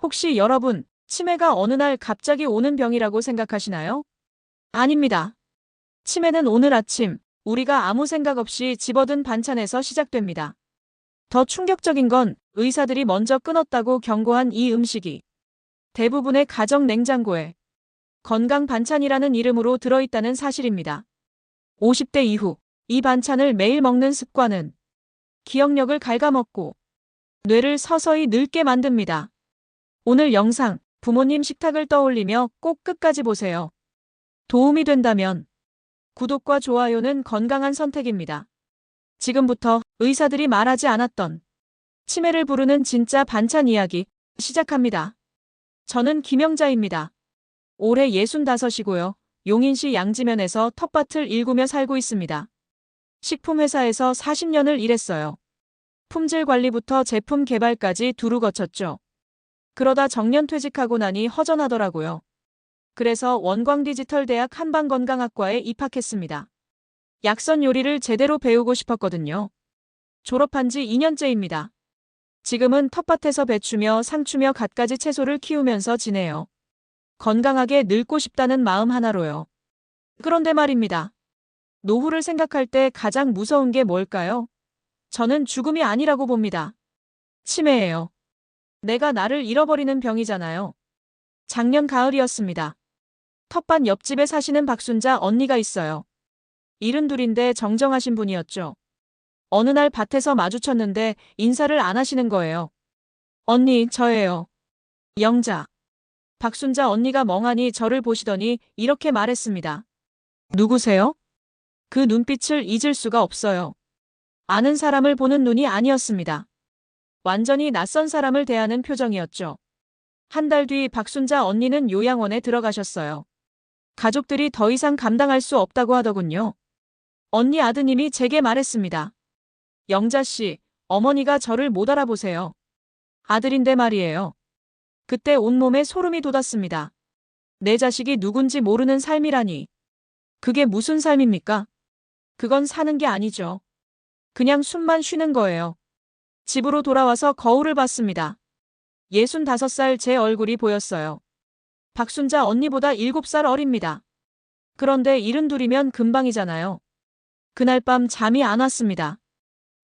혹시 여러분, 치매가 어느 날 갑자기 오는 병이라고 생각하시나요? 아닙니다. 치매는 오늘 아침, 우리가 아무 생각 없이 집어든 반찬에서 시작됩니다. 더 충격적인 건 의사들이 먼저 끊었다고 경고한 이 음식이 대부분의 가정 냉장고에 건강 반찬이라는 이름으로 들어있다는 사실입니다. 50대 이후 이 반찬을 매일 먹는 습관은 기억력을 갉아먹고 뇌를 서서히 늙게 만듭니다. 오늘 영상, 부모님 식탁을 떠올리며 꼭 끝까지 보세요. 도움이 된다면 구독과 좋아요는 건강한 선택입니다. 지금부터 의사들이 말하지 않았던 치매를 부르는 진짜 반찬 이야기 시작합니다. 저는 김영자입니다. 올해 65이고요. 용인시 양지면에서 텃밭을 일구며 살고 있습니다. 식품회사에서 40년을 일했어요. 품질 관리부터 제품 개발까지 두루 거쳤죠. 그러다 정년 퇴직하고 나니 허전하더라고요. 그래서 원광디지털대학 한방건강학과에 입학했습니다. 약선 요리를 제대로 배우고 싶었거든요. 졸업한 지 2년째입니다. 지금은 텃밭에서 배추며 상추며 갖가지 채소를 키우면서 지내요. 건강하게 늙고 싶다는 마음 하나로요. 그런데 말입니다. 노후를 생각할 때 가장 무서운 게 뭘까요? 저는 죽음이 아니라고 봅니다. 치매예요. 내가 나를 잃어버리는 병이잖아요. 작년 가을이었습니다. 텃밭 옆집에 사시는 박순자 언니가 있어요. 72인데 정정하신 분이었죠. 어느 날 밭에서 마주쳤는데 인사를 안 하시는 거예요. 언니, 저예요. 영자. 박순자 언니가 멍하니 저를 보시더니 이렇게 말했습니다. 누구세요? 그 눈빛을 잊을 수가 없어요. 아는 사람을 보는 눈이 아니었습니다. 완전히 낯선 사람을 대하는 표정이었죠. 한 달 뒤 박순자 언니는 요양원에 들어가셨어요. 가족들이 더 이상 감당할 수 없다고 하더군요. 언니 아드님이 제게 말했습니다. 영자 씨, 어머니가 저를 못 알아보세요. 아들인데 말이에요. 그때 온몸에 소름이 돋았습니다. 내 자식이 누군지 모르는 삶이라니. 그게 무슨 삶입니까? 그건 사는 게 아니죠. 그냥 숨만 쉬는 거예요. 집으로 돌아와서 거울을 봤습니다. 65살 제 얼굴이 보였어요. 박순자 언니보다 7살 어립니다. 그런데 72이면 금방이잖아요. 그날 밤 잠이 안 왔습니다.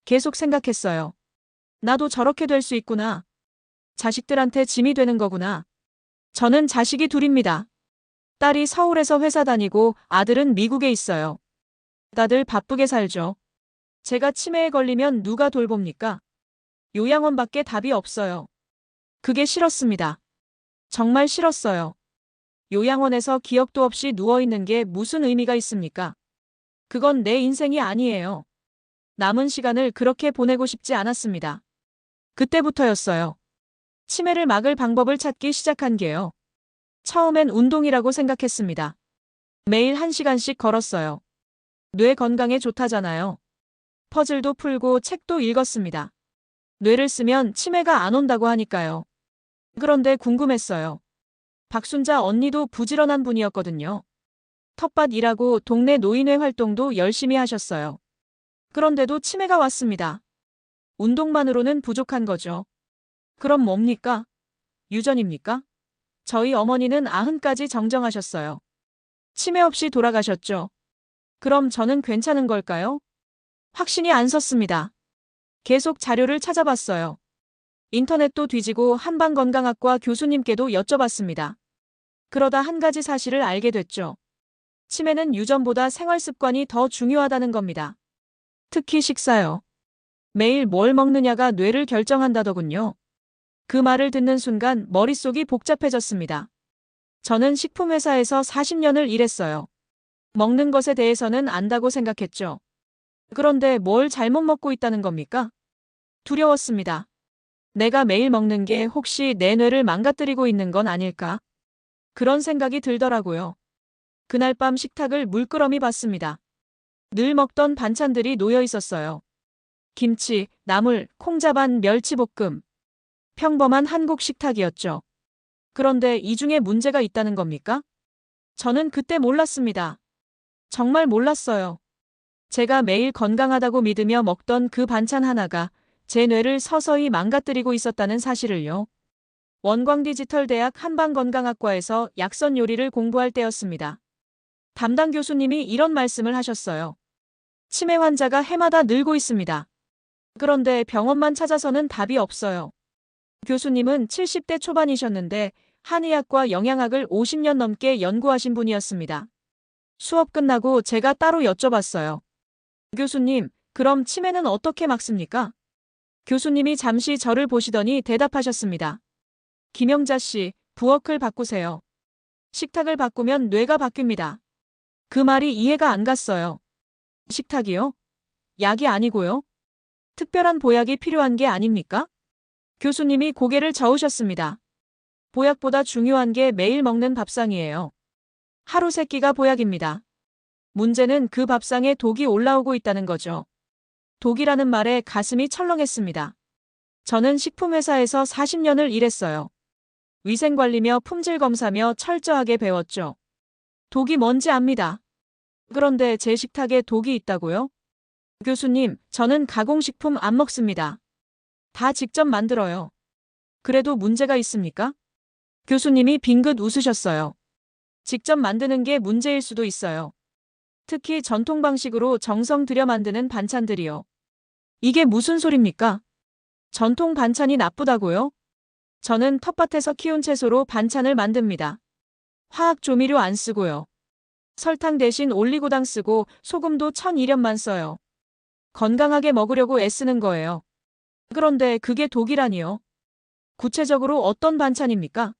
계속 생각했어요. 나도 저렇게 될 수 있구나. 자식들한테 짐이 되는 거구나. 저는 자식이 둘입니다. 딸이 서울에서 회사 다니고 아들은 미국에 있어요. 다들 바쁘게 살죠. 제가 치매에 걸리면 누가 돌봅니까? 요양원밖에 답이 없어요. 그게 싫었습니다. 정말 싫었어요. 요양원에서 기억도 없이 누워있는 게 무슨 의미가 있습니까? 그건 내 인생이 아니에요. 남은 시간을 그렇게 보내고 싶지 않았습니다. 그때부터였어요. 치매를 막을 방법을 찾기 시작한 게요. 처음엔 운동이라고 생각했습니다. 매일 1시간씩 걸었어요. 뇌 건강에 좋다잖아요. 퍼즐도 풀고 책도 읽었습니다. 뇌를 쓰면 치매가 안 온다고 하니까요. 그런데 궁금했어요. 박순자 언니도 부지런한 분이었거든요. 텃밭 일하고 동네 노인회 활동도 열심히 하셨어요. 그런데도 치매가 왔습니다. 운동만으로는 부족한 거죠. 그럼 뭡니까? 유전입니까? 저희 어머니는 90까지 정정하셨어요. 치매 없이 돌아가셨죠. 그럼 저는 괜찮은 걸까요? 확신이 안 섰습니다. 계속 자료를 찾아봤어요. 인터넷도 뒤지고 한방건강학과 교수님께도 여쭤봤습니다. 그러다 한 가지 사실을 알게 됐죠. 치매는 유전보다 생활습관이 더 중요하다는 겁니다. 특히 식사요. 매일 뭘 먹느냐가 뇌를 결정한다더군요. 그 말을 듣는 순간 머릿속이 복잡해졌습니다. 저는 식품회사에서 40년을 일했어요. 먹는 것에 대해서는 안다고 생각했죠. 그런데 뭘 잘못 먹고 있다는 겁니까? 두려웠습니다. 내가 매일 먹는 게 혹시 내 뇌를 망가뜨리고 있는 건 아닐까? 그런 생각이 들더라고요. 그날 밤 식탁을 물끄러미 봤습니다. 늘 먹던 반찬들이 놓여 있었어요. 김치, 나물, 콩자반, 멸치볶음. 평범한 한국 식탁이었죠. 그런데 이 중에 문제가 있다는 겁니까? 저는 그때 몰랐습니다. 정말 몰랐어요. 제가 매일 건강하다고 믿으며 먹던 그 반찬 하나가 제 뇌를 서서히 망가뜨리고 있었다는 사실을요. 원광디지털대학 한방건강학과에서 약선 요리를 공부할 때였습니다. 담당 교수님이 이런 말씀을 하셨어요. 치매 환자가 해마다 늘고 있습니다. 그런데 병원만 찾아서는 답이 없어요. 교수님은 70대 초반이셨는데 한의학과 영양학을 50년 넘게 연구하신 분이었습니다. 수업 끝나고 제가 따로 여쭤봤어요. 교수님, 그럼 치매는 어떻게 막습니까? 교수님이 잠시 저를 보시더니 대답하셨습니다. 김영자 씨, 부엌을 바꾸세요. 식탁을 바꾸면 뇌가 바뀝니다. 그 말이 이해가 안 갔어요. 식탁이요? 약이 아니고요? 특별한 보약이 필요한 게 아닙니까? 교수님이 고개를 저으셨습니다. 보약보다 중요한 게 매일 먹는 밥상이에요. 하루 3끼가 보약입니다. 문제는 그 밥상에 독이 올라오고 있다는 거죠. 독이라는 말에 가슴이 철렁했습니다. 저는 식품회사에서 40년을 일했어요. 위생관리며 품질검사며 철저하게 배웠죠. 독이 뭔지 압니다. 그런데 제 식탁에 독이 있다고요? 교수님, 저는 가공식품 안 먹습니다. 다 직접 만들어요. 그래도 문제가 있습니까? 교수님이 빙긋 웃으셨어요. 직접 만드는 게 문제일 수도 있어요. 특히 전통 방식으로 정성 들여 만드는 반찬들이요. 이게 무슨 소립니까? 전통 반찬이 나쁘다고요? 저는 텃밭에서 키운 채소로 반찬을 만듭니다. 화학 조미료 안 쓰고요. 설탕 대신 올리고당 쓰고 소금도 1001년만 써요. 건강하게 먹으려고 애쓰는 거예요. 그런데 그게 독이라니요. 구체적으로 어떤 반찬입니까?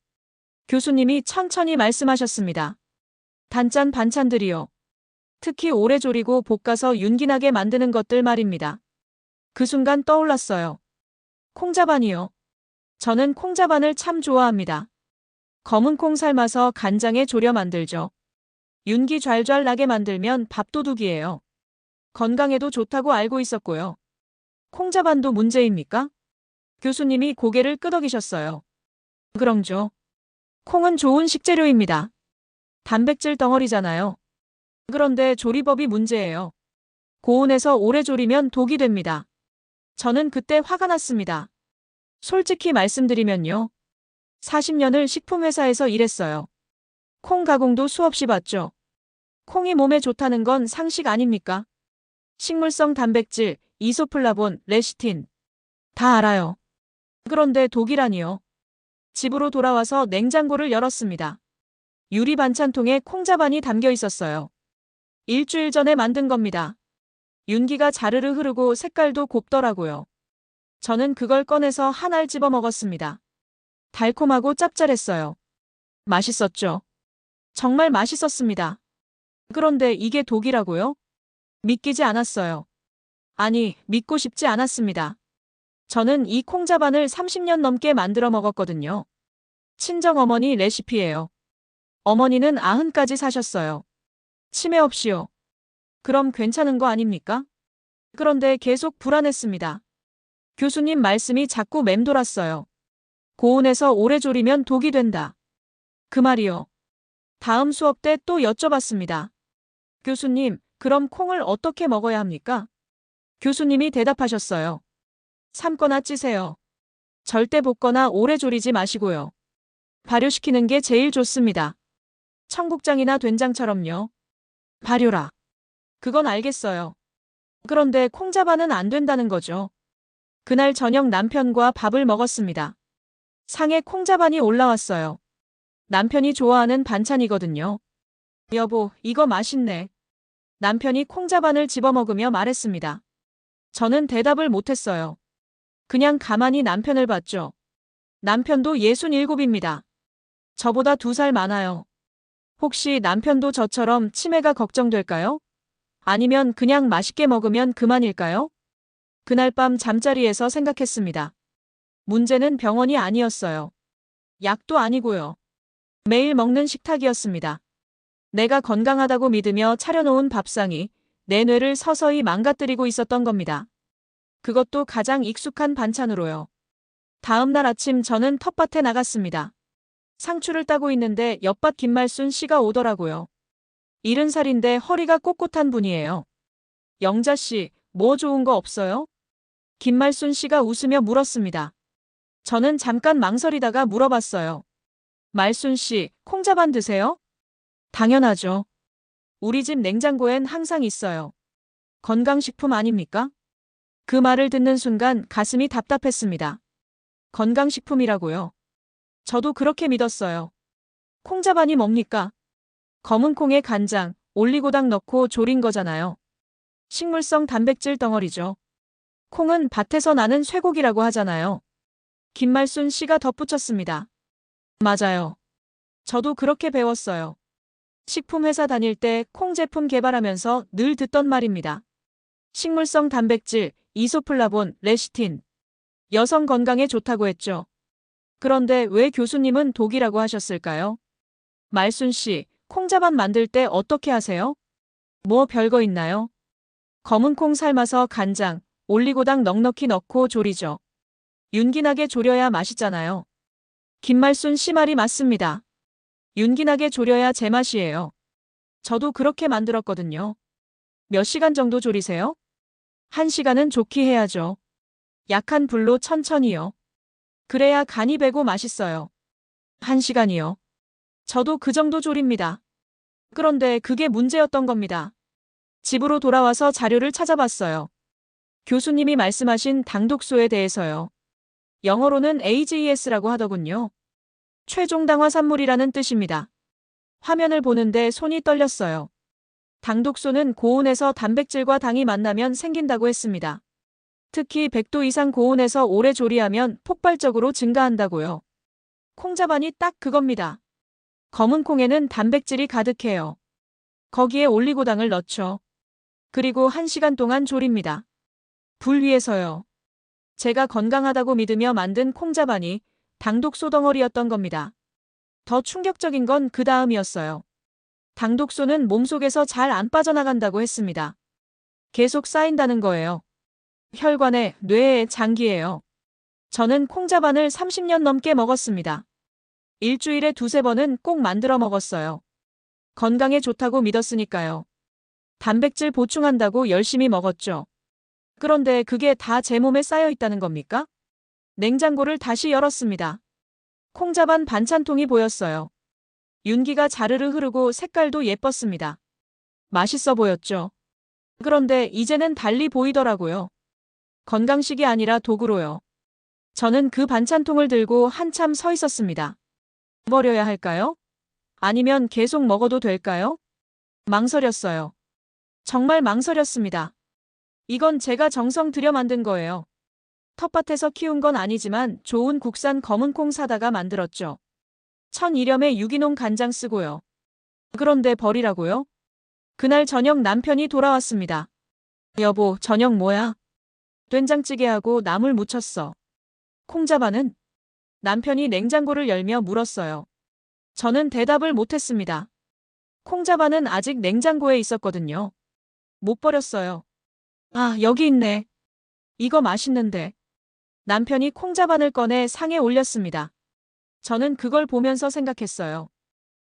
교수님이 천천히 말씀하셨습니다. 단짠 반찬들이요. 특히 오래 졸이고 볶아서 윤기나게 만드는 것들 말입니다. 그 순간 떠올랐어요. 콩자반이요. 저는 콩자반을 참 좋아합니다. 검은 콩 삶아서 간장에 졸여 만들죠. 윤기 좔좔 나게 만들면 밥도둑이에요. 건강에도 좋다고 알고 있었고요. 콩자반도 문제입니까? 교수님이 고개를 끄덕이셨어요. 그럼죠. 콩은 좋은 식재료입니다. 단백질 덩어리잖아요. 그런데 조리법이 문제예요. 고온에서 오래 졸이면 독이 됩니다. 저는 그때 화가 났습니다. 솔직히 말씀드리면요. 40년을 식품회사에서 일했어요. 콩 가공도 수없이 봤죠. 콩이 몸에 좋다는 건 상식 아닙니까? 식물성 단백질, 이소플라본, 레시틴. 다 알아요. 그런데 독이라니요. 집으로 돌아와서 냉장고를 열었습니다. 유리 반찬통에 콩자반이 담겨 있었어요. 일주일 전에 만든 겁니다. 윤기가 자르르 흐르고 색깔도 곱더라고요. 저는 그걸 꺼내서 한 알 집어 먹었습니다. 달콤하고 짭짤했어요. 맛있었죠. 정말 맛있었습니다. 그런데 이게 독이라고요? 믿기지 않았어요. 아니, 믿고 싶지 않았습니다. 저는 이 콩자반을 30년 넘게 만들어 먹었거든요. 친정어머니 레시피예요. 어머니는 90까지 사셨어요. 치매 없이요. 그럼 괜찮은 거 아닙니까? 그런데 계속 불안했습니다. 교수님 말씀이 자꾸 맴돌았어요. 고온에서 오래 졸이면 독이 된다. 그 말이요. 다음 수업 때 또 여쭤봤습니다. 교수님, 그럼 콩을 어떻게 먹어야 합니까? 교수님이 대답하셨어요. 삶거나 찌세요. 절대 볶거나 오래 졸이지 마시고요. 발효시키는 게 제일 좋습니다. 청국장이나 된장처럼요. 발효라. 그건 알겠어요. 그런데 콩자반은 안 된다는 거죠. 그날 저녁 남편과 밥을 먹었습니다. 상에 콩자반이 올라왔어요. 남편이 좋아하는 반찬이거든요. 여보, 이거 맛있네. 남편이 콩자반을 집어먹으며 말했습니다. 저는 대답을 못했어요. 그냥 가만히 남편을 봤죠. 남편도 67입니다. 저보다 2살 많아요. 혹시 남편도 저처럼 치매가 걱정될까요? 아니면 그냥 맛있게 먹으면 그만일까요? 그날 밤 잠자리에서 생각했습니다. 문제는 병원이 아니었어요. 약도 아니고요. 매일 먹는 식탁이었습니다. 내가 건강하다고 믿으며 차려놓은 밥상이 내 뇌를 서서히 망가뜨리고 있었던 겁니다. 그것도 가장 익숙한 반찬으로요. 다음 날 아침 저는 텃밭에 나갔습니다. 상추를 따고 있는데 옆밭 김말순 씨가 오더라고요. 70살인데 허리가 꼿꼿한 분이에요. 영자 씨, 뭐 좋은 거 없어요? 김말순 씨가 웃으며 물었습니다. 저는 잠깐 망설이다가 물어봤어요. 말순 씨, 콩자반 드세요? 당연하죠. 우리 집 냉장고엔 항상 있어요. 건강식품 아닙니까? 그 말을 듣는 순간 가슴이 답답했습니다. 건강식품이라고요? 저도 그렇게 믿었어요. 콩자반이 뭡니까? 검은 콩에 간장, 올리고당 넣고 졸인 거잖아요. 식물성 단백질 덩어리죠. 콩은 밭에서 나는 쇠고기라고 하잖아요. 김말순 씨가 덧붙였습니다. 맞아요. 저도 그렇게 배웠어요. 식품회사 다닐 때 콩 제품 개발하면서 늘 듣던 말입니다. 식물성 단백질, 이소플라본, 레시틴. 여성 건강에 좋다고 했죠. 그런데 왜 교수님은 독이라고 하셨을까요? 말순 씨, 콩자반 만들 때 어떻게 하세요? 뭐 별거 있나요? 검은 콩 삶아서 간장, 올리고당 넉넉히 넣고 졸이죠. 윤기나게 졸여야 맛있잖아요. 김말순 씨 말이 맞습니다. 윤기나게 졸여야 제맛이에요. 저도 그렇게 만들었거든요. 몇 시간 정도 졸이세요? 1시간은 좋게 해야죠. 약한 불로 천천히요. 그래야 간이 배고 맛있어요. 1시간이요. 저도 그 정도 졸입니다. 그런데 그게 문제였던 겁니다. 집으로 돌아와서 자료를 찾아봤어요. 교수님이 말씀하신 당독소에 대해서요. 영어로는 AGES라고 하더군요. 최종당화산물이라는 뜻입니다. 화면을 보는데 손이 떨렸어요. 당독소는 고온에서 단백질과 당이 만나면 생긴다고 했습니다. 특히 100도 이상 고온에서 오래 조리하면 폭발적으로 증가한다고요. 콩자반이 딱 그겁니다. 검은 콩에는 단백질이 가득해요. 거기에 올리고당을 넣죠. 그리고 1시간 동안 졸입니다. 불 위에서요. 제가 건강하다고 믿으며 만든 콩자반이 당독소 덩어리였던 겁니다. 더 충격적인 건 그 다음이었어요. 당독소는 몸속에서 잘 안 빠져나간다고 했습니다. 계속 쌓인다는 거예요. 혈관에, 뇌에, 장기에요. 저는 콩자반을 30년 넘게 먹었습니다. 일주일에 2~3번은 꼭 만들어 먹었어요. 건강에 좋다고 믿었으니까요. 단백질 보충한다고 열심히 먹었죠. 그런데 그게 다 제 몸에 쌓여 있다는 겁니까? 냉장고를 다시 열었습니다. 콩자반 반찬통이 보였어요. 윤기가 자르르 흐르고 색깔도 예뻤습니다. 맛있어 보였죠. 그런데 이제는 달리 보이더라고요. 건강식이 아니라 도구로요. 저는 그 반찬통을 들고 한참 서 있었습니다. 버려야 할까요? 아니면 계속 먹어도 될까요? 망설였어요. 정말 망설였습니다. 이건 제가 정성 들여 만든 거예요. 텃밭에서 키운 건 아니지만 좋은 국산 검은 콩 사다가 만들었죠. 1,001렴의 유기농 간장 쓰고요. 그런데 버리라고요? 그날 저녁 남편이 돌아왔습니다. 여보, 저녁 뭐야? 된장찌개하고 나물 무쳤어. 콩자반은? 남편이 냉장고를 열며 물었어요. 저는 대답을 못했습니다. 콩자반은 아직 냉장고에 있었거든요. 못 버렸어요. 아, 여기 있네. 이거 맛있는데. 남편이 콩자반을 꺼내 상에 올렸습니다. 저는 그걸 보면서 생각했어요.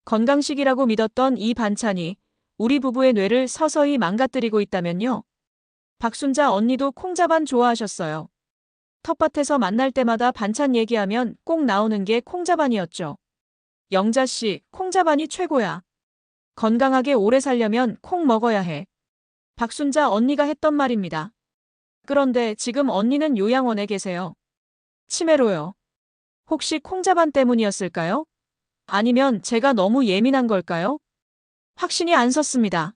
건강식이라고 믿었던 이 반찬이 우리 부부의 뇌를 서서히 망가뜨리고 있다면요. 박순자 언니도 콩자반 좋아하셨어요. 텃밭에서 만날 때마다 반찬 얘기하면 꼭 나오는 게 콩자반이었죠. 영자씨, 콩자반이 최고야. 건강하게 오래 살려면 콩 먹어야 해. 박순자 언니가 했던 말입니다. 그런데 지금 언니는 요양원에 계세요. 치매로요. 혹시 콩자반 때문이었을까요? 아니면 제가 너무 예민한 걸까요? 확신이 안 섰습니다.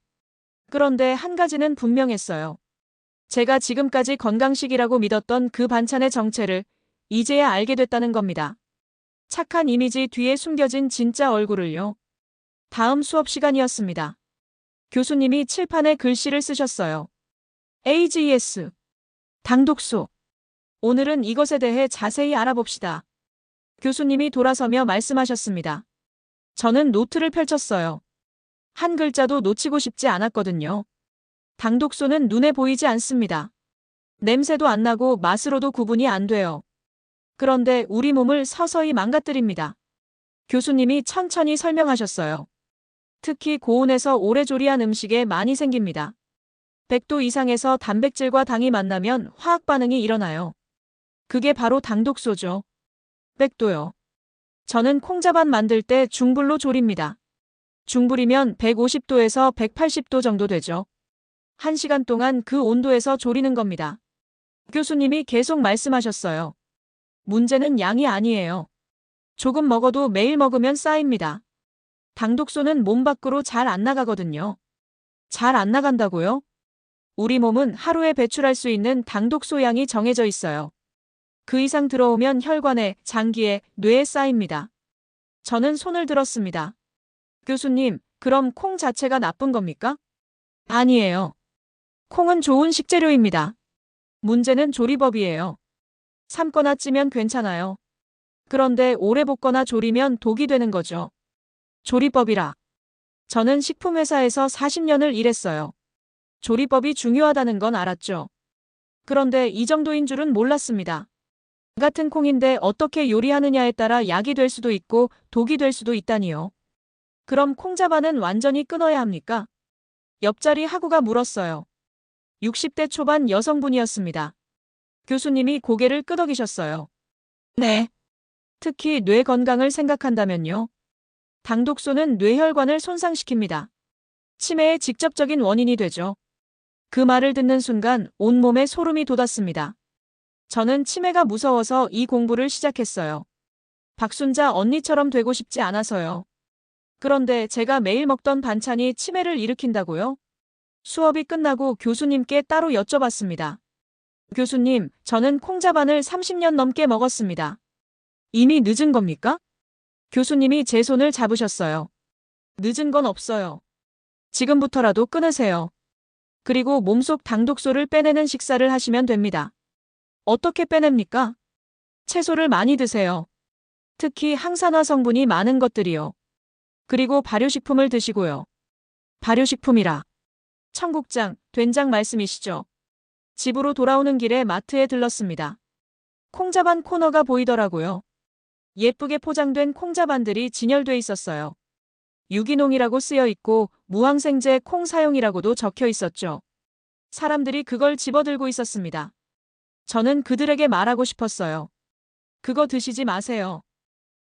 그런데 한 가지는 분명했어요. 제가 지금까지 건강식이라고 믿었던 그 반찬의 정체를 이제야 알게 됐다는 겁니다. 착한 이미지 뒤에 숨겨진 진짜 얼굴을요. 다음 수업 시간이었습니다. 교수님이 칠판에 글씨를 쓰셨어요. AGES. 당독소. 오늘은 이것에 대해 자세히 알아봅시다. 교수님이 돌아서며 말씀하셨습니다. 저는 노트를 펼쳤어요. 한 글자도 놓치고 싶지 않았거든요. 당독소는 눈에 보이지 않습니다. 냄새도 안 나고 맛으로도 구분이 안 돼요. 그런데 우리 몸을 서서히 망가뜨립니다. 교수님이 천천히 설명하셨어요. 특히 고온에서 오래 조리한 음식에 많이 생깁니다. 100도 이상에서 단백질과 당이 만나면 화학 반응이 일어나요. 그게 바로 당독소죠. 백도요. 저는 콩자반 만들 때 중불로 졸입니다. 중불이면 150도에서 180도 정도 되죠. 1시간 동안 그 온도에서 졸이는 겁니다. 교수님이 계속 말씀하셨어요. 문제는 양이 아니에요. 조금 먹어도 매일 먹으면 쌓입니다. 당독소는 몸 밖으로 잘 안 나가거든요. 잘 안 나간다고요? 우리 몸은 하루에 배출할 수 있는 당독소 양이 정해져 있어요. 그 이상 들어오면 혈관에, 장기에, 뇌에 쌓입니다. 저는 손을 들었습니다. 교수님, 그럼 콩 자체가 나쁜 겁니까? 아니에요. 콩은 좋은 식재료입니다. 문제는 조리법이에요. 삶거나 찌면 괜찮아요. 그런데 오래 볶거나 조리면 독이 되는 거죠. 조리법이라. 저는 식품회사에서 40년을 일했어요. 조리법이 중요하다는 건 알았죠. 그런데 이 정도인 줄은 몰랐습니다. 같은 콩인데 어떻게 요리하느냐에 따라 약이 될 수도 있고 독이 될 수도 있다니요. 그럼 콩자반은 완전히 끊어야 합니까? 옆자리 학우가 물었어요. 60대 초반 여성분이었습니다. 교수님이 고개를 끄덕이셨어요. 네. 특히 뇌 건강을 생각한다면요. 당독소는 뇌혈관을 손상시킵니다. 치매의 직접적인 원인이 되죠. 그 말을 듣는 순간 온몸에 소름이 돋았습니다. 저는 치매가 무서워서 이 공부를 시작했어요. 박순자 언니처럼 되고 싶지 않아서요. 그런데 제가 매일 먹던 반찬이 치매를 일으킨다고요? 수업이 끝나고 교수님께 따로 여쭤봤습니다. 교수님, 저는 콩자반을 30년 넘게 먹었습니다. 이미 늦은 겁니까? 교수님이 제 손을 잡으셨어요. 늦은 건 없어요. 지금부터라도 끊으세요. 그리고 몸속 당독소를 빼내는 식사를 하시면 됩니다. 어떻게 빼냅니까? 채소를 많이 드세요. 특히 항산화 성분이 많은 것들이요. 그리고 발효식품을 드시고요. 발효식품이라. 청국장, 된장 말씀이시죠? 집으로 돌아오는 길에 마트에 들렀습니다. 콩자반 코너가 보이더라고요. 예쁘게 포장된 콩자반들이 진열돼 있었어요. 유기농이라고 쓰여 있고 무항생제 콩 사용이라고도 적혀 있었죠. 사람들이 그걸 집어들고 있었습니다. 저는 그들에게 말하고 싶었어요. 그거 드시지 마세요.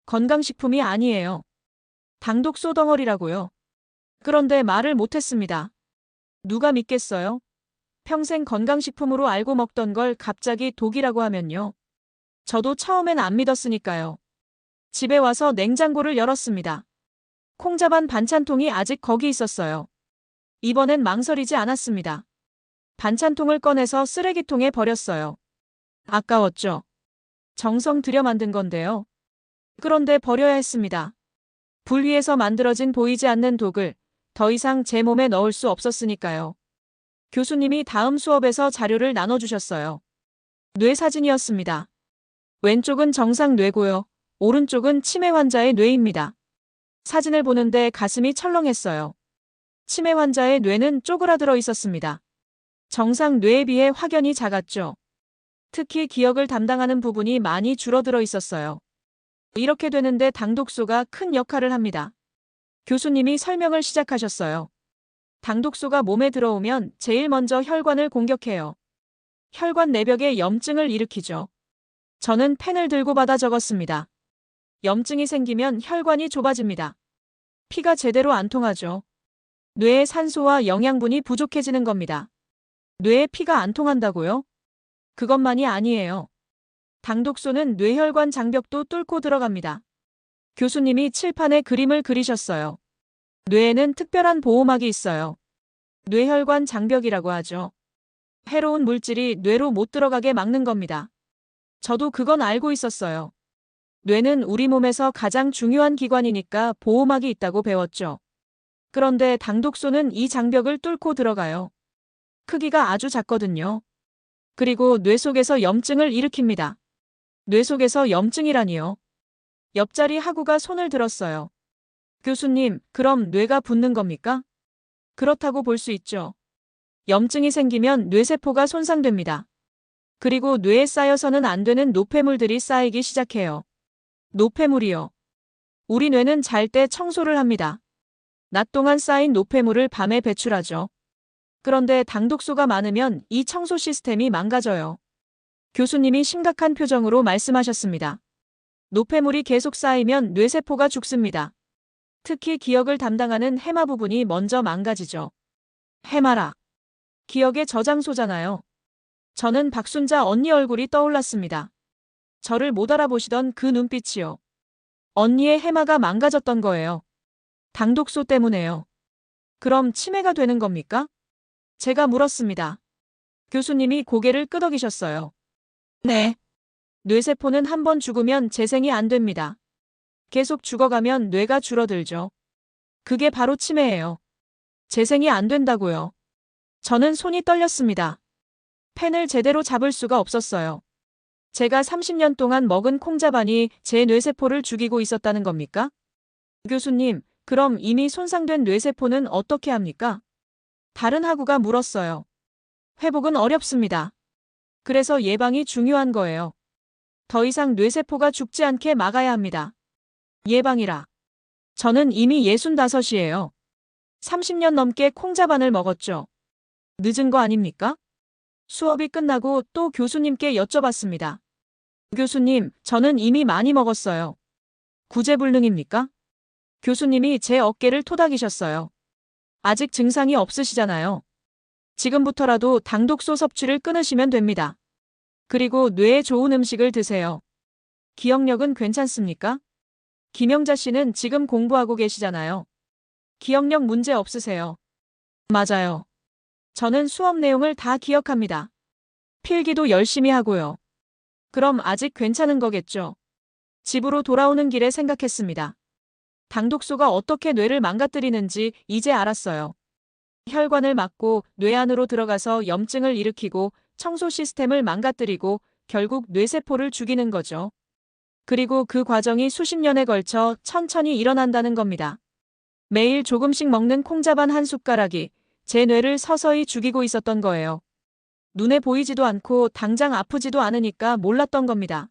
건강식품이 아니에요. 당독소 덩어리라고요. 그런데 말을 못했습니다. 누가 믿겠어요? 평생 건강식품으로 알고 먹던 걸 갑자기 독이라고 하면요. 저도 처음엔 안 믿었으니까요. 집에 와서 냉장고를 열었습니다. 콩자반 반찬통이 아직 거기 있었어요. 이번엔 망설이지 않았습니다. 반찬통을 꺼내서 쓰레기통에 버렸어요. 아까웠죠. 정성 들여 만든 건데요. 그런데 버려야 했습니다. 불 위에서 만들어진 보이지 않는 독을 더 이상 제 몸에 넣을 수 없었으니까요. 교수님이 다음 수업에서 자료를 나눠주셨어요. 뇌 사진이었습니다. 왼쪽은 정상 뇌고요. 오른쪽은 치매 환자의 뇌입니다. 사진을 보는데 가슴이 철렁했어요. 치매 환자의 뇌는 쪼그라들어 있었습니다. 정상 뇌에 비해 확연히 작았죠. 특히 기억을 담당하는 부분이 많이 줄어들어 있었어요. 이렇게 되는데 당독소가 큰 역할을 합니다. 교수님이 설명을 시작하셨어요. 당독소가 몸에 들어오면 제일 먼저 혈관을 공격해요. 혈관 내벽에 염증을 일으키죠. 저는 펜을 들고 받아 적었습니다. 염증이 생기면 혈관이 좁아집니다. 피가 제대로 안 통하죠. 뇌의 산소와 영양분이 부족해지는 겁니다. 뇌에 피가 안 통한다고요? 그것만이 아니에요. 당독소는 뇌혈관 장벽도 뚫고 들어갑니다. 교수님이 칠판에 그림을 그리셨어요. 뇌에는 특별한 보호막이 있어요. 뇌혈관 장벽이라고 하죠. 해로운 물질이 뇌로 못 들어가게 막는 겁니다. 저도 그건 알고 있었어요. 뇌는 우리 몸에서 가장 중요한 기관이니까 보호막이 있다고 배웠죠. 그런데 당독소는 이 장벽을 뚫고 들어가요. 크기가 아주 작거든요. 그리고 뇌 속에서 염증을 일으킵니다. 뇌 속에서 염증이라니요. 옆자리 학우가 손을 들었어요. 교수님, 그럼 뇌가 붓는 겁니까? 그렇다고 볼 수 있죠. 염증이 생기면 뇌세포가 손상됩니다. 그리고 뇌에 쌓여서는 안 되는 노폐물들이 쌓이기 시작해요. 노폐물이요. 우리 뇌는 잘 때 청소를 합니다. 낮 동안 쌓인 노폐물을 밤에 배출하죠. 그런데 당독소가 많으면 이 청소 시스템이 망가져요. 교수님이 심각한 표정으로 말씀하셨습니다. 노폐물이 계속 쌓이면 뇌세포가 죽습니다. 특히 기억을 담당하는 해마 부분이 먼저 망가지죠. 해마라. 기억의 저장소잖아요. 저는 박순자 언니 얼굴이 떠올랐습니다. 저를 못 알아보시던 그 눈빛이요. 언니의 해마가 망가졌던 거예요. 당독소 때문에요. 그럼 치매가 되는 겁니까? 제가 물었습니다. 교수님이 고개를 끄덕이셨어요. 네. 뇌세포는 한 번 죽으면 재생이 안 됩니다. 계속 죽어가면 뇌가 줄어들죠. 그게 바로 치매예요. 재생이 안 된다고요. 저는 손이 떨렸습니다. 펜을 제대로 잡을 수가 없었어요. 제가 30년 동안 먹은 콩자반이 제 뇌세포를 죽이고 있었다는 겁니까? 교수님, 그럼 이미 손상된 뇌세포는 어떻게 합니까? 다른 학우가 물었어요. 회복은 어렵습니다. 그래서 예방이 중요한 거예요. 더 이상 뇌세포가 죽지 않게 막아야 합니다. 예방이라. 저는 이미 65이에요. 30년 넘게 콩자반을 먹었죠. 늦은 거 아닙니까? 수업이 끝나고 또 교수님께 여쭤봤습니다. 교수님, 저는 이미 많이 먹었어요. 구제불능입니까? 교수님이 제 어깨를 토닥이셨어요. 아직 증상이 없으시잖아요. 지금부터라도 당독소 섭취를 끊으시면 됩니다. 그리고 뇌에 좋은 음식을 드세요. 기억력은 괜찮습니까? 김영자 씨는 지금 공부하고 계시잖아요. 기억력 문제 없으세요? 맞아요. 저는 수업 내용을 다 기억합니다. 필기도 열심히 하고요. 그럼 아직 괜찮은 거겠죠? 집으로 돌아오는 길에 생각했습니다. 당독소가 어떻게 뇌를 망가뜨리는지 이제 알았어요. 혈관을 막고 뇌 안으로 들어가서 염증을 일으키고 청소 시스템을 망가뜨리고 결국 뇌세포를 죽이는 거죠. 그리고 그 과정이 수십 년에 걸쳐 천천히 일어난다는 겁니다. 매일 조금씩 먹는 콩자반 한 숟가락이 제 뇌를 서서히 죽이고 있었던 거예요. 눈에 보이지도 않고 당장 아프지도 않으니까 몰랐던 겁니다.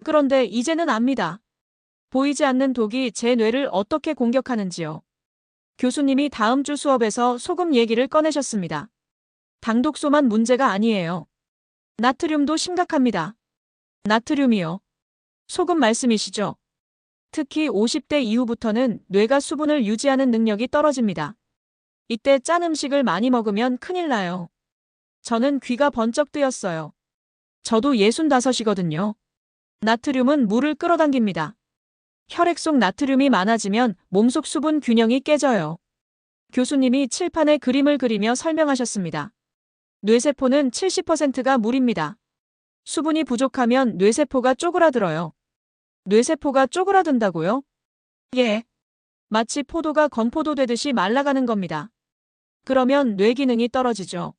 그런데 이제는 압니다. 보이지 않는 독이 제 뇌를 어떻게 공격하는지요. 교수님이 다음 주 수업에서 소금 얘기를 꺼내셨습니다. 당독소만 문제가 아니에요. 나트륨도 심각합니다. 나트륨이요. 소금 말씀이시죠? 특히 50대 이후부터는 뇌가 수분을 유지하는 능력이 떨어집니다. 이때 짠 음식을 많이 먹으면 큰일 나요. 저는 귀가 번쩍 뜨였어요. 저도 65이거든요. 나트륨은 물을 끌어당깁니다. 혈액 속 나트륨이 많아지면 몸속 수분 균형이 깨져요. 교수님이 칠판에 그림을 그리며 설명하셨습니다. 뇌세포는 70%가 물입니다. 수분이 부족하면 뇌세포가 쪼그라들어요. 뇌세포가 쪼그라든다고요? 예. 마치 포도가 건포도 되듯이 말라가는 겁니다. 그러면 뇌 기능이 떨어지죠.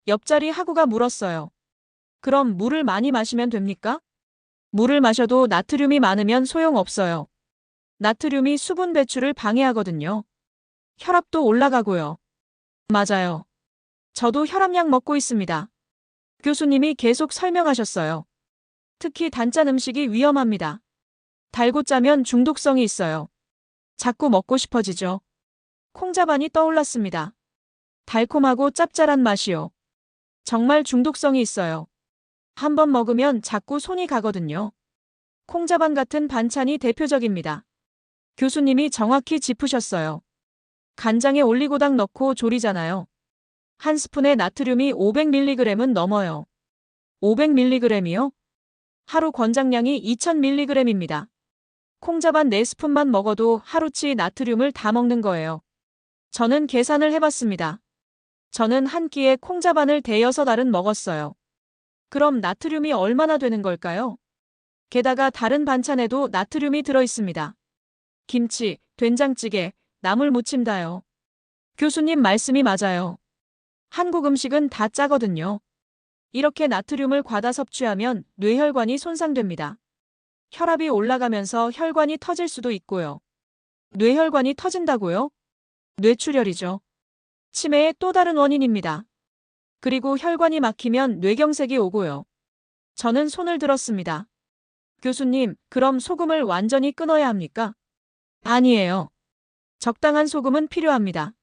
옆자리 학우가 물었어요. 그럼 물을 많이 마시면 됩니까? 물을 마셔도 나트륨이 많으면 소용없어요. 나트륨이 수분 배출을 방해하거든요. 혈압도 올라가고요. 맞아요. 저도 혈압약 먹고 있습니다. 교수님이 계속 설명하셨어요. 특히 단짠 음식이 위험합니다. 달고 짜면 중독성이 있어요. 자꾸 먹고 싶어지죠. 콩자반이 떠올랐습니다. 달콤하고 짭짤한 맛이요. 정말 중독성이 있어요. 한번 먹으면 자꾸 손이 가거든요. 콩자반 같은 반찬이 대표적입니다. 교수님이 정확히 짚으셨어요. 간장에 올리고당 넣고 졸이잖아요. 한 스푼에 나트륨이 500mg은 넘어요. 500mg이요? 하루 권장량이 2000mg입니다. 콩자반 4스푼만 먹어도 하루치 나트륨을 다 먹는 거예요. 저는 계산을 해봤습니다. 저는 한 끼에 콩자반을 대여섯 알은 먹었어요. 그럼 나트륨이 얼마나 되는 걸까요? 게다가 다른 반찬에도 나트륨이 들어있습니다. 김치, 된장찌개, 나물 무침 다요. 교수님 말씀이 맞아요. 한국 음식은 다 짜거든요. 이렇게 나트륨을 과다 섭취하면 뇌혈관이 손상됩니다. 혈압이 올라가면서 혈관이 터질 수도 있고요. 뇌혈관이 터진다고요? 뇌출혈이죠. 치매의 또 다른 원인입니다. 그리고 혈관이 막히면 뇌경색이 오고요. 저는 손을 들었습니다. 교수님, 그럼 소금을 완전히 끊어야 합니까? 아니에요. 적당한 소금은 필요합니다.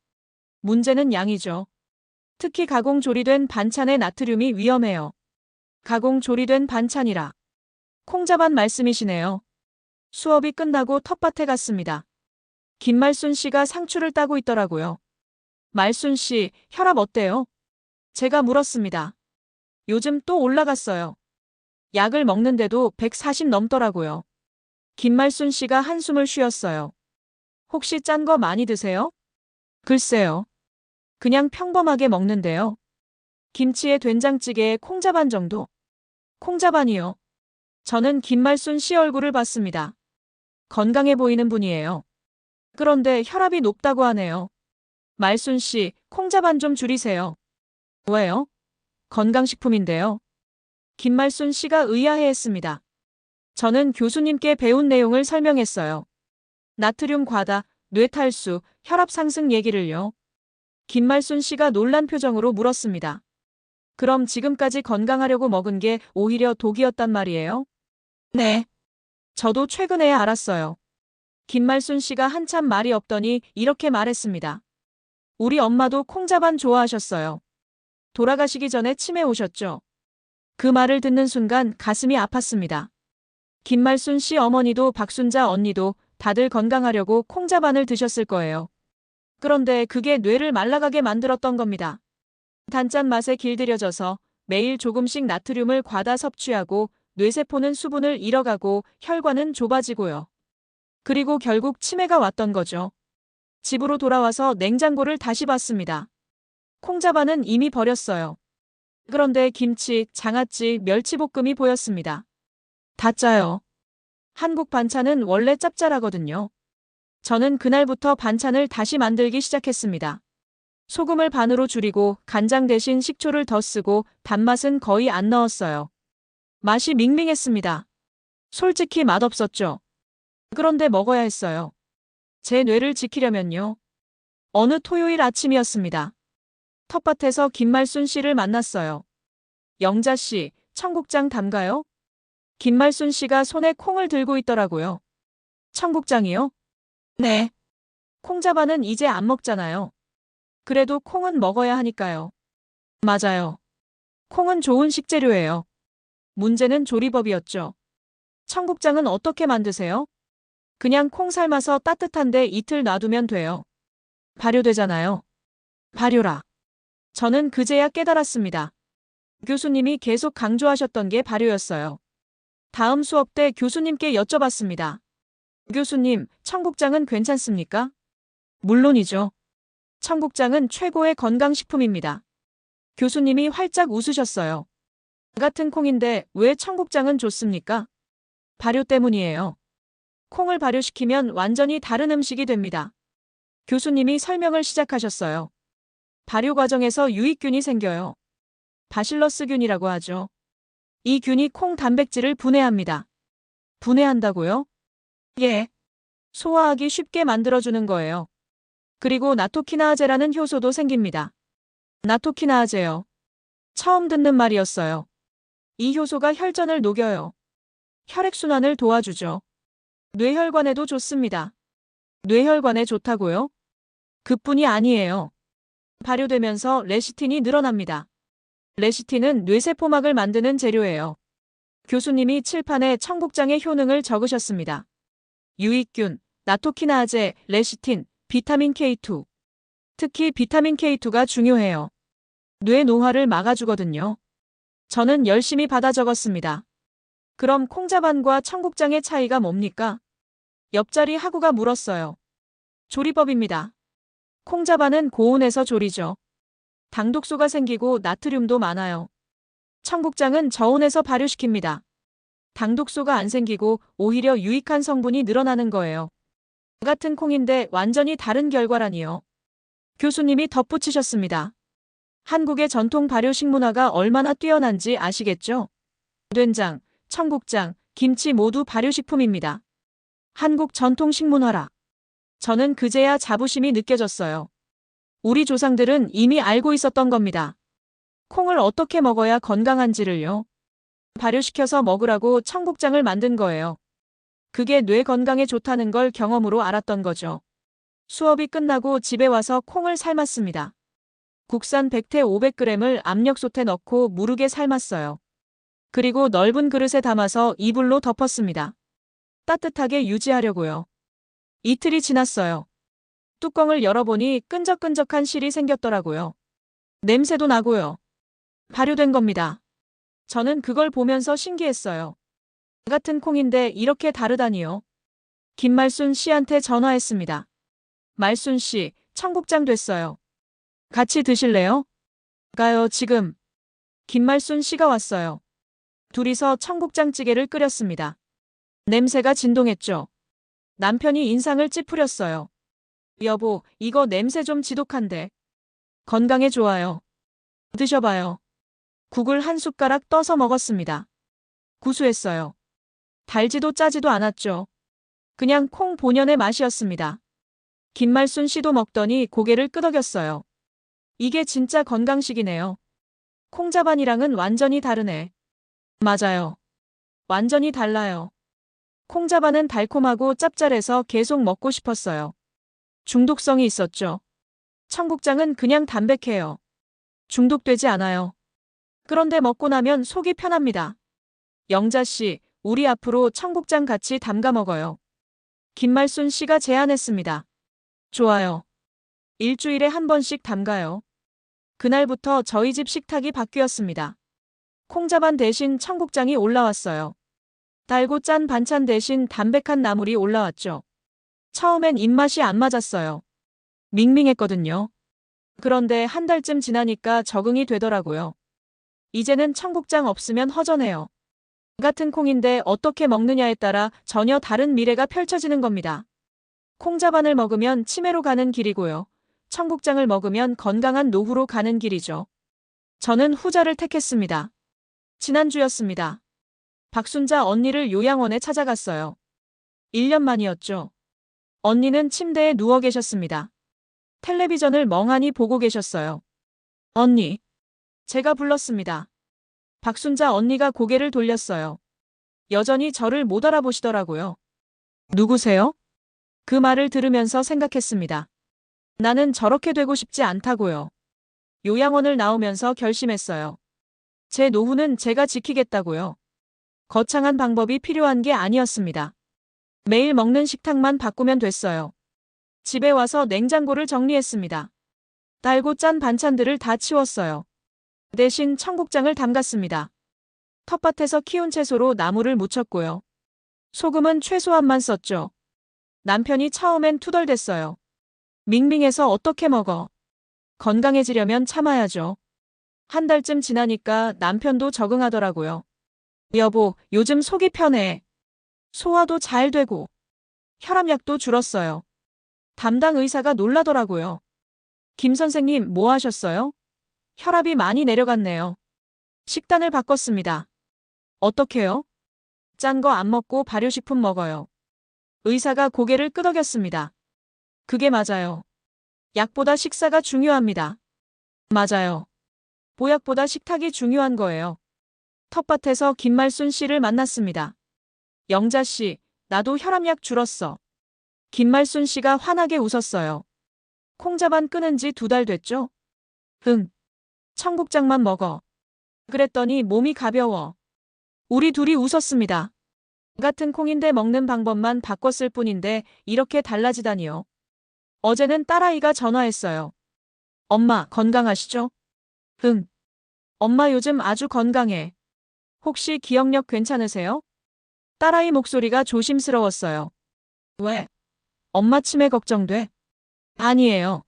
문제는 양이죠. 특히 가공 조리된 반찬의 나트륨이 위험해요. 가공 조리된 반찬이라. 콩자반 말씀이시네요. 수업이 끝나고 텃밭에 갔습니다. 김말순 씨가 상추를 따고 있더라고요. 말순 씨, 혈압 어때요? 제가 물었습니다. 요즘 또 올라갔어요. 약을 먹는데도 140 넘더라고요. 김말순 씨가 한숨을 쉬었어요. 혹시 짠 거 많이 드세요? 글쎄요. 그냥 평범하게 먹는데요. 김치에 된장찌개에 콩자반 정도. 콩자반이요. 저는 김말순 씨 얼굴을 봤습니다. 건강해 보이는 분이에요. 그런데 혈압이 높다고 하네요. 말순 씨, 콩자반 좀 줄이세요. 왜요? 건강식품인데요. 김말순 씨가 의아해했습니다. 저는 교수님께 배운 내용을 설명했어요. 나트륨 과다, 뇌탈수, 혈압 상승 얘기를요. 김말순 씨가 놀란 표정으로 물었습니다. 그럼 지금까지 건강하려고 먹은 게 오히려 독이었단 말이에요? 네. 저도 최근에야 알았어요. 김말순 씨가 한참 말이 없더니 이렇게 말했습니다. 우리 엄마도 콩자반 좋아하셨어요. 돌아가시기 전에 치매 오셨죠? 그 말을 듣는 순간 가슴이 아팠습니다. 김말순 씨 어머니도 박순자 언니도 다들 건강하려고 콩자반을 드셨을 거예요. 그런데 그게 뇌를 말라가게 만들었던 겁니다. 단짠 맛에 길들여져서 매일 조금씩 나트륨을 과다 섭취하고 뇌세포는 수분을 잃어가고 혈관은 좁아지고요. 그리고 결국 치매가 왔던 거죠. 집으로 돌아와서 냉장고를 다시 봤습니다. 콩자반은 이미 버렸어요. 그런데 김치, 장아찌, 멸치볶음이 보였습니다. 다 짜요. 한국 반찬은 원래 짭짤하거든요. 저는 그날부터 반찬을 다시 만들기 시작했습니다. 소금을 반으로 줄이고 간장 대신 식초를 더 쓰고 단맛은 거의 안 넣었어요. 맛이 밍밍했습니다. 솔직히 맛없었죠. 그런데 먹어야 했어요. 제 뇌를 지키려면요. 어느 토요일 아침이었습니다. 텃밭에서 김말순 씨를 만났어요. 영자 씨, 청국장 담가요? 김말순 씨가 손에 콩을 들고 있더라고요. 청국장이요? 네. 콩자반은 이제 안 먹잖아요. 그래도 콩은 먹어야 하니까요. 맞아요. 콩은 좋은 식재료예요. 문제는 조리법이었죠. 청국장은 어떻게 만드세요? 그냥 콩 삶아서 따뜻한데 이틀 놔두면 돼요. 발효되잖아요. 발효라. 저는 그제야 깨달았습니다. 교수님이 계속 강조하셨던 게 발효였어요. 다음 수업 때 교수님께 여쭤봤습니다. 교수님, 청국장은 괜찮습니까? 물론이죠. 청국장은 최고의 건강식품입니다. 교수님이 활짝 웃으셨어요. 같은 콩인데 왜 청국장은 좋습니까? 발효 때문이에요. 콩을 발효시키면 완전히 다른 음식이 됩니다. 교수님이 설명을 시작하셨어요. 발효 과정에서 유익균이 생겨요. 바실러스균이라고 하죠. 이 균이 콩 단백질을 분해합니다. 분해한다고요? 예. 소화하기 쉽게 만들어주는 거예요. 그리고 나토키나아제라는 효소도 생깁니다. 나토키나아제요. 처음 듣는 말이었어요. 이 효소가 혈전을 녹여요. 혈액순환을 도와주죠. 뇌혈관에도 좋습니다. 뇌혈관에 좋다고요? 그뿐이 아니에요. 발효되면서 레시틴이 늘어납니다. 레시틴은 뇌세포막을 만드는 재료예요. 교수님이 칠판에 청국장의 효능을 적으셨습니다. 유익균, 나토키나아제, 레시틴, 비타민 K2. 특히 비타민 K2가 중요해요. 뇌 노화를 막아주거든요. 저는 열심히 받아 적었습니다. 그럼 콩자반과 청국장의 차이가 뭡니까? 옆자리 학우가 물었어요. 조리법입니다. 콩자반은 고온에서 조리죠. 당독소가 생기고 나트륨도 많아요. 청국장은 저온에서 발효시킵니다. 당독소가 안 생기고 오히려 유익한 성분이 늘어나는 거예요. 같은 콩인데 완전히 다른 결과라니요. 교수님이 덧붙이셨습니다. 한국의 전통 발효 식문화가 얼마나 뛰어난지 아시겠죠? 된장, 청국장, 김치 모두 발효식품입니다. 한국 전통 식문화라. 저는 그제야 자부심이 느껴졌어요. 우리 조상들은 이미 알고 있었던 겁니다. 콩을 어떻게 먹어야 건강한지를요. 발효시켜서 먹으라고 청국장을 만든 거예요. 그게 뇌 건강에 좋다는 걸 경험으로 알았던 거죠. 수업이 끝나고 집에 와서 콩을 삶았습니다. 국산 백태 500g을 압력솥에 넣고 무르게 삶았어요. 그리고 넓은 그릇에 담아서 이불로 덮었습니다. 따뜻하게 유지하려고요. 이틀이 지났어요. 뚜껑을 열어보니 끈적끈적한 실이 생겼더라고요. 냄새도 나고요. 발효된 겁니다. 저는 그걸 보면서 신기했어요. 같은 콩인데 이렇게 다르다니요. 김말순 씨한테 전화했습니다. 말순 씨, 청국장 됐어요. 같이 드실래요? 가요, 지금. 김말순 씨가 왔어요. 둘이서 청국장찌개를 끓였습니다. 냄새가 진동했죠. 남편이 인상을 찌푸렸어요. 여보, 이거 냄새 좀 지독한데. 건강에 좋아요. 드셔봐요. 국을 한 숟가락 떠서 먹었습니다. 구수했어요. 달지도 짜지도 않았죠. 그냥 콩 본연의 맛이었습니다. 김말순 씨도 먹더니 고개를 끄덕였어요. 이게 진짜 건강식이네요. 콩자반이랑은 완전히 다르네. 맞아요. 완전히 달라요. 콩자반은 달콤하고 짭짤해서 계속 먹고 싶었어요. 중독성이 있었죠. 청국장은 그냥 담백해요. 중독되지 않아요. 그런데 먹고 나면 속이 편합니다. 영자 씨, 우리 앞으로 청국장 같이 담가 먹어요. 김말순 씨가 제안했습니다. 좋아요. 일주일에 한 번씩 담가요. 그날부터 저희 집 식탁이 바뀌었습니다. 콩자반 대신 청국장이 올라왔어요. 달고 짠 반찬 대신 담백한 나물이 올라왔죠. 처음엔 입맛이 안 맞았어요. 밍밍했거든요. 그런데 한 달쯤 지나니까 적응이 되더라고요. 이제는 청국장 없으면 허전해요. 같은 콩인데 어떻게 먹느냐에 따라 전혀 다른 미래가 펼쳐지는 겁니다. 콩자반을 먹으면 치매로 가는 길이고요. 청국장을 먹으면 건강한 노후로 가는 길이죠. 저는 후자를 택했습니다. 지난주였습니다. 박순자 언니를 요양원에 찾아갔어요. 1년 만이었죠. 언니는 침대에 누워 계셨습니다. 텔레비전을 멍하니 보고 계셨어요. 언니. 제가 불렀습니다. 박순자 언니가 고개를 돌렸어요. 여전히 저를 못 알아보시더라고요. 누구세요? 그 말을 들으면서 생각했습니다. 나는 저렇게 되고 싶지 않다고요. 요양원을 나오면서 결심했어요. 제 노후는 제가 지키겠다고요. 거창한 방법이 필요한 게 아니었습니다. 매일 먹는 식탁만 바꾸면 됐어요. 집에 와서 냉장고를 정리했습니다. 달고 짠 반찬들을 다 치웠어요. 대신 청국장을 담갔습니다. 텃밭에서 키운 채소로 나물을 무쳤고요. 소금은 최소한만 썼죠. 남편이 처음엔 투덜댔어요. 밍밍해서 어떻게 먹어? 건강해지려면 참아야죠. 한 달쯤 지나니까 남편도 적응하더라고요. 여보, 요즘 속이 편해. 소화도 잘 되고 혈압약도 줄었어요. 담당 의사가 놀라더라고요. 김 선생님, 뭐 하셨어요? 혈압이 많이 내려갔네요. 식단을 바꿨습니다. 어떻게요? 짠 거 안 먹고 발효식품 먹어요. 의사가 고개를 끄덕였습니다. 그게 맞아요. 약보다 식사가 중요합니다. 맞아요. 보약보다 식탁이 중요한 거예요. 텃밭에서 김말순 씨를 만났습니다. 영자 씨, 나도 혈압약 줄었어. 김말순 씨가 환하게 웃었어요. 콩자반 끊은 지 2달 됐죠? 응. 청국장만 먹어. 그랬더니 몸이 가벼워. 우리 둘이 웃었습니다. 같은 콩인데 먹는 방법만 바꿨을 뿐인데 이렇게 달라지다니요. 어제는 딸아이가 전화했어요. 엄마, 건강하시죠? 응. 엄마 요즘 아주 건강해. 혹시 기억력 괜찮으세요? 딸아이 목소리가 조심스러웠어요. 왜? 엄마 치매 걱정돼? 아니에요.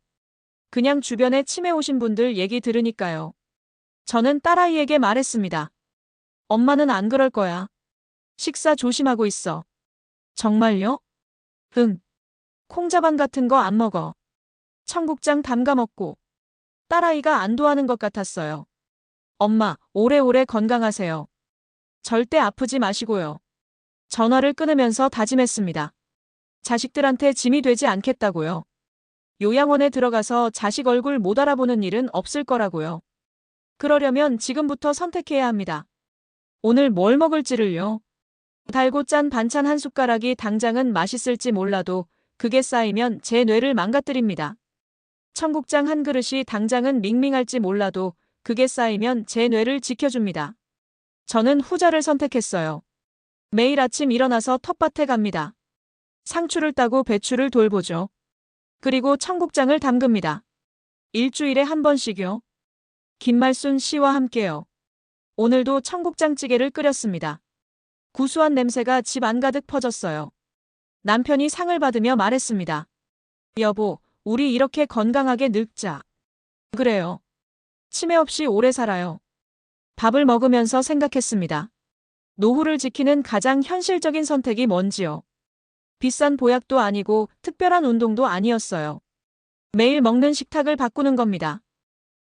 그냥 주변에 치매 오신 분들 얘기 들으니까요. 저는 딸아이에게 말했습니다. 엄마는 안 그럴 거야. 식사 조심하고 있어. 정말요? 응. 콩자반 같은 거 안 먹어. 청국장 담가 먹고. 딸아이가 안도하는 것 같았어요. 엄마, 오래오래 건강하세요. 절대 아프지 마시고요. 전화를 끊으면서 다짐했습니다. 자식들한테 짐이 되지 않겠다고요. 요양원에 들어가서 자식 얼굴 못 알아보는 일은 없을 거라고요. 그러려면 지금부터 선택해야 합니다. 오늘 뭘 먹을지를요. 달고 짠 반찬 한 숟가락이 당장은 맛있을지 몰라도 그게 쌓이면 제 뇌를 망가뜨립니다. 청국장 한 그릇이 당장은 밍밍할지 몰라도 그게 쌓이면 제 뇌를 지켜줍니다. 저는 후자를 선택했어요. 매일 아침 일어나서 텃밭에 갑니다. 상추를 따고 배추를 돌보죠. 그리고 청국장을 담급니다. 일주일에 한 번씩요. 김말순 씨와 함께요. 오늘도 청국장찌개를 끓였습니다. 구수한 냄새가 집 안가득 퍼졌어요. 남편이 상을 받으며 말했습니다. 여보, 우리 이렇게 건강하게 늙자. 그래요. 치매 없이 오래 살아요. 밥을 먹으면서 생각했습니다. 노후를 지키는 가장 현실적인 선택이 뭔지요. 비싼 보약도 아니고 특별한 운동도 아니었어요. 매일 먹는 식탁을 바꾸는 겁니다.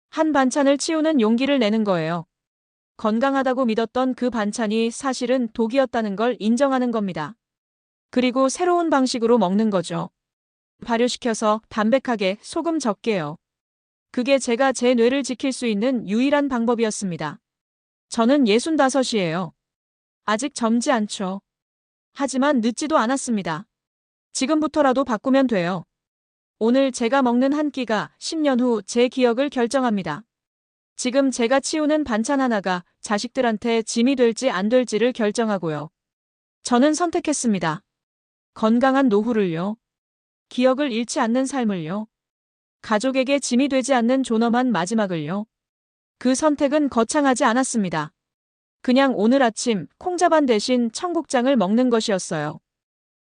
한 반찬을 치우는 용기를 내는 거예요. 건강하다고 믿었던 그 반찬이 사실은 독이었다는 걸 인정하는 겁니다. 그리고 새로운 방식으로 먹는 거죠. 발효시켜서 담백하게 소금 적게요. 그게 제가 제 뇌를 지킬 수 있는 유일한 방법이었습니다. 저는 65이에요. 아직 젊지 않죠. 하지만 늦지도 않았습니다. 지금부터라도 바꾸면 돼요. 오늘 제가 먹는 한 끼가 10년 후 제 기억을 결정합니다. 지금 제가 치우는 반찬 하나가 자식들한테 짐이 될지 안 될지를 결정하고요. 저는 선택했습니다. 건강한 노후를요. 기억을 잃지 않는 삶을요. 가족에게 짐이 되지 않는 존엄한 마지막을요. 그 선택은 거창하지 않았습니다. 그냥 오늘 아침 콩자반 대신 청국장을 먹는 것이었어요.